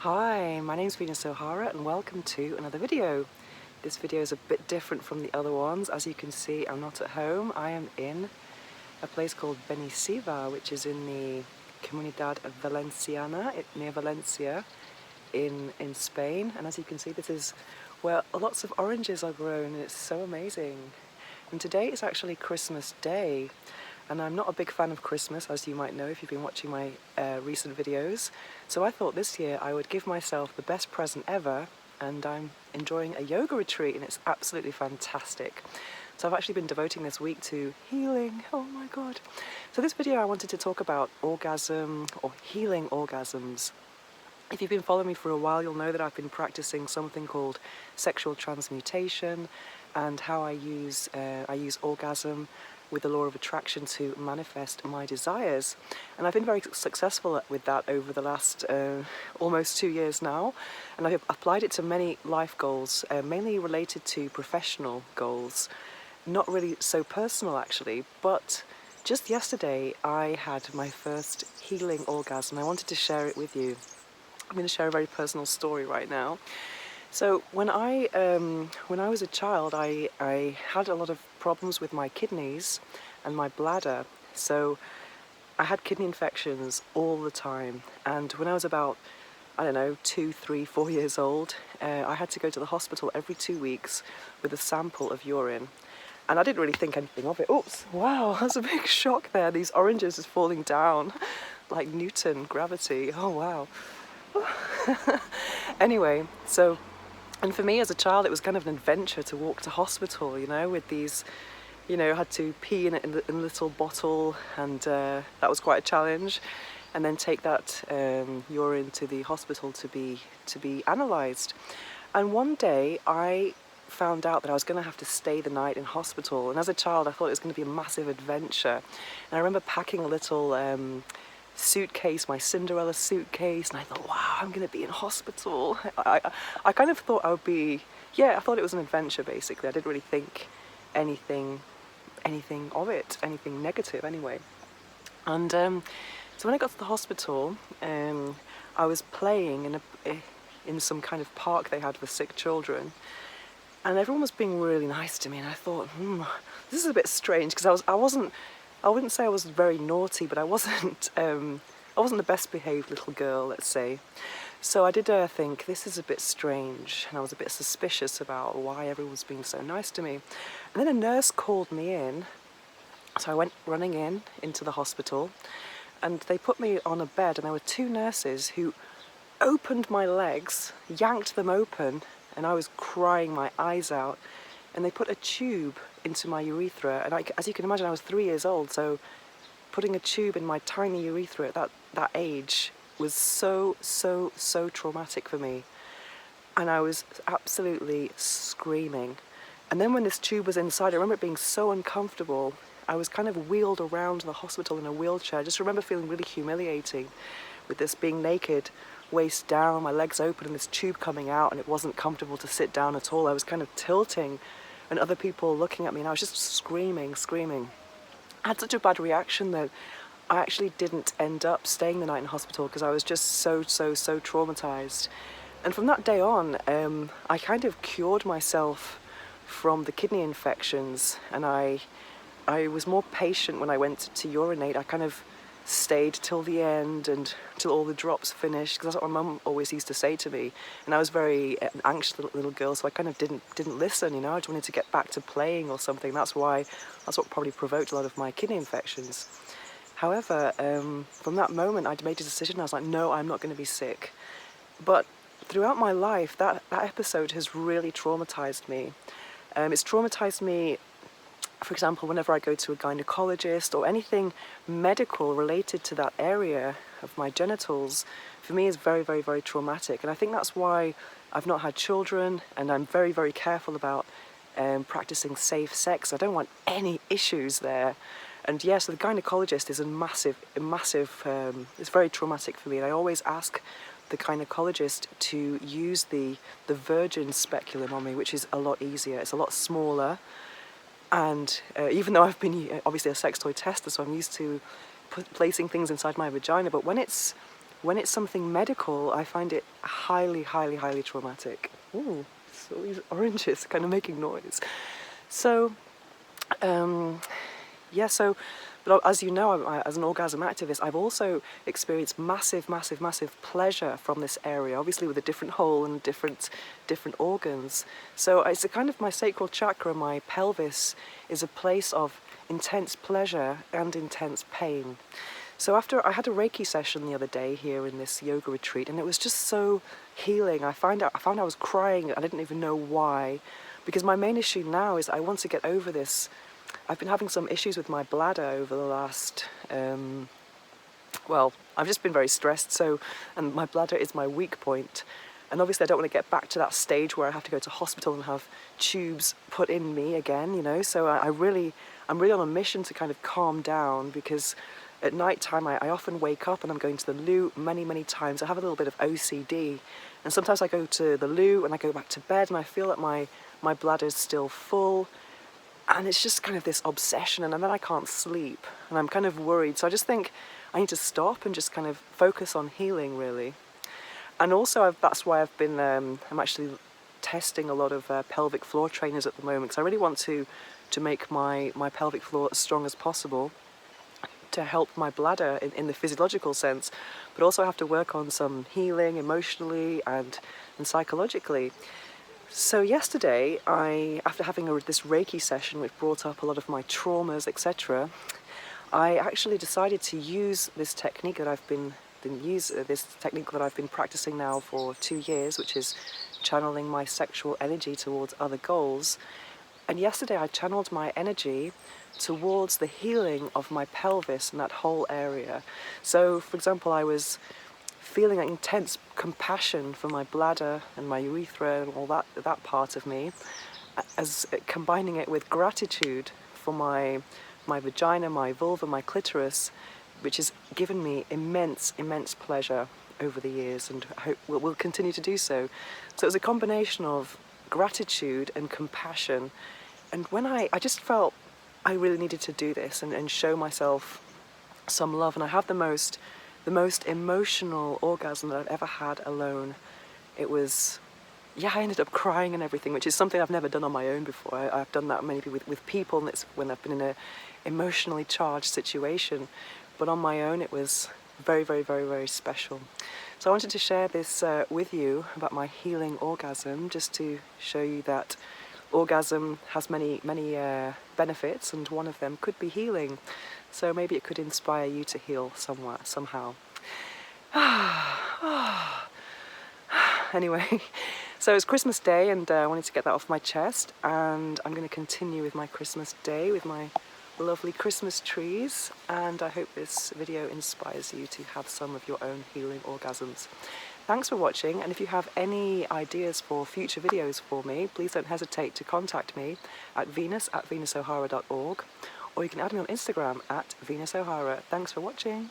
Hi, my name's Venus O'Hara and welcome to another video. This video is a bit different from the other ones. As you can see, I'm not at home. I am in a place called Benisiva, which is in the Comunidad Valenciana, near Valencia in Spain. And as you can see, this is where lots of oranges are grown, and it's so amazing. And today is actually Christmas Day. And I'm not a big fan of Christmas, as you might know if you've been watching my recent videos. So I thought this year I would give myself the best present ever, and I'm enjoying a yoga retreat, and it's absolutely fantastic. So I've actually been devoting this week to healing. Oh my God. So this video I wanted to talk about orgasm or healing orgasms. If you've been following me for a while, you'll know that I've been practicing something called sexual transmutation, and how I use orgasm with the law of attraction to manifest my desires. And I've been very successful with that over the last almost 2 years now, and I've applied it to many life goals, mainly related to professional goals, not really so personal actually. But just yesterday I had my first healing orgasm. I wanted to share it with you. I'm going to share a very personal story right now. So when I was a child, I had a lot of problems with my kidneys and my bladder. So I had kidney infections all the time. And when I was about, I don't know, 2, 3, 4 years old, I had to go to the hospital every 2 weeks with a sample of urine. And I didn't really think anything of it. Oops, wow, that's a big shock there. These oranges is falling down like Newton gravity. Oh, wow. Anyway, and for me as a child, it was kind of an adventure to walk to hospital, you know, with these, I had to pee in a little bottle, and that was quite a challenge. And then take that urine to the hospital to be analysed. And one day I found out that I was going to have to stay the night in hospital. And as a child, I thought it was going to be a massive adventure. And I remember packing a little suitcase, my Cinderella suitcase, and I thought, wow, I'm going to be in hospital. I kind of thought I would be, I thought it was an adventure basically. I didn't really think anything of it, anything negative anyway. And so when I got to the hospital, I was playing in some kind of park they had for sick children, and everyone was being really nice to me, and I thought, this is a bit strange, because I wouldn't say I was very naughty, but I wasn't the best behaved little girl, let's say. So I did think, this is a bit strange, and I was a bit suspicious about why everyone was being so nice to me. And then a nurse called me in, so I went running into the hospital, and they put me on a bed, and there were 2 nurses who opened my legs, yanked them open, and I was crying my eyes out, and they put a tube into my urethra. And as you can imagine, I was 3 years old, so putting a tube in my tiny urethra at that age was so traumatic for me. And I was absolutely screaming. And then when this tube was inside, I remember it being so uncomfortable. I was kind of wheeled around the hospital in a wheelchair. I just remember feeling really humiliating with this being naked, waist down, my legs open, and this tube coming out, and it wasn't comfortable to sit down at all. I was kind of tilting, and other people looking at me, and I was just screaming. I had such a bad reaction that I actually didn't end up staying the night in hospital, because I was just so traumatized. And from that day on, I kind of cured myself from the kidney infections, and I was more patient when I went to urinate. I kind of stayed till the end and till all the drops finished, because that's what my mum always used to say to me. And I was very anxious little girl, so I kind of didn't listen, I just wanted to get back to playing or something. That's what probably provoked a lot of my kidney infections. However, from that moment I'd made a decision. I was like, no, I'm not going to be sick. But throughout my life, that episode has really traumatized me. It's traumatized me. For example, whenever I go to a gynecologist or anything medical related to that area of my genitals, for me is very traumatic. And I think that's why I've not had children, and I'm very careful about practicing safe sex. I don't want any issues there. And yes, so the gynecologist is a massive, it's very traumatic for me. And I always ask the gynecologist to use the virgin speculum on me, which is a lot easier. It's a lot smaller. And even though I've been obviously a sex toy tester, so I'm used to placing things inside my vagina, but when it's when it's something medical, I find it highly, highly, highly traumatic. Ooh, it's all these oranges kind of making noise. So, yeah, but as you know, as an orgasm activist, I've also experienced massive, massive, massive pleasure from this area, obviously with a different hole and different organs. So it's a kind of, my sacral chakra, my pelvis, is a place of intense pleasure and intense pain. So after I had a Reiki session the other day here in this yoga retreat, and it was just so healing. I found I was crying. I didn't even know why, because my main issue now is I want to get over this. I've been having some issues with my bladder over the last, well, I've just been very stressed, and my bladder is my weak point. And obviously I don't want to get back to that stage where I have to go to hospital and have tubes put in me again, you know. So I'm really on a mission to kind of calm down, because at night time I often wake up and I'm going to the loo many, many times. I have a little bit of OCD, and sometimes I go to the loo and I go back to bed and I feel that my bladder's still full. And it's just kind of this obsession, and then I can't sleep, and I'm kind of worried. So I just think I need to stop and just kind of focus on healing, really. And also that's why I've been, I'm actually testing a lot of pelvic floor trainers at the moment, because I really want to make my pelvic floor as strong as possible to help my bladder in the physiological sense, but also I have to work on some healing emotionally and psychologically. So yesterday, after having this Reiki session which brought up a lot of my traumas, etc., I actually decided to use this technique that I've been practicing now for 2 years, which is channeling my sexual energy towards other goals. And yesterday I channeled my energy towards the healing of my pelvis and that whole area. So, for example, I was feeling an intense compassion for my bladder and my urethra and all that part of me, as combining it with gratitude for my vagina, my vulva, my clitoris, which has given me immense, immense pleasure over the years, and I hope will continue to do so. So it was a combination of gratitude and compassion, and when I just felt I really needed to do this and show myself some love, and I have the most emotional orgasm that I've ever had alone. It was, yeah, I ended up crying and everything, which is something I've never done on my own before. I've done that maybe with people, and it's when I've been in a emotionally charged situation, but on my own it was very, very, very, very special. So I wanted to share this with you about my healing orgasm, just to show you that orgasm has many, many benefits, and one of them could be healing. So maybe it could inspire you to heal somewhere, somehow. Anyway, so it's Christmas Day, and I wanted to get that off my chest, and I'm going to continue with my Christmas Day with my lovely Christmas trees, and I hope this video inspires you to have some of your own healing orgasms. Thanks for watching, and if you have any ideas for future videos for me, please don't hesitate to contact me at venus@venusohara.org, or you can add me on Instagram at venusohara. Thanks for watching.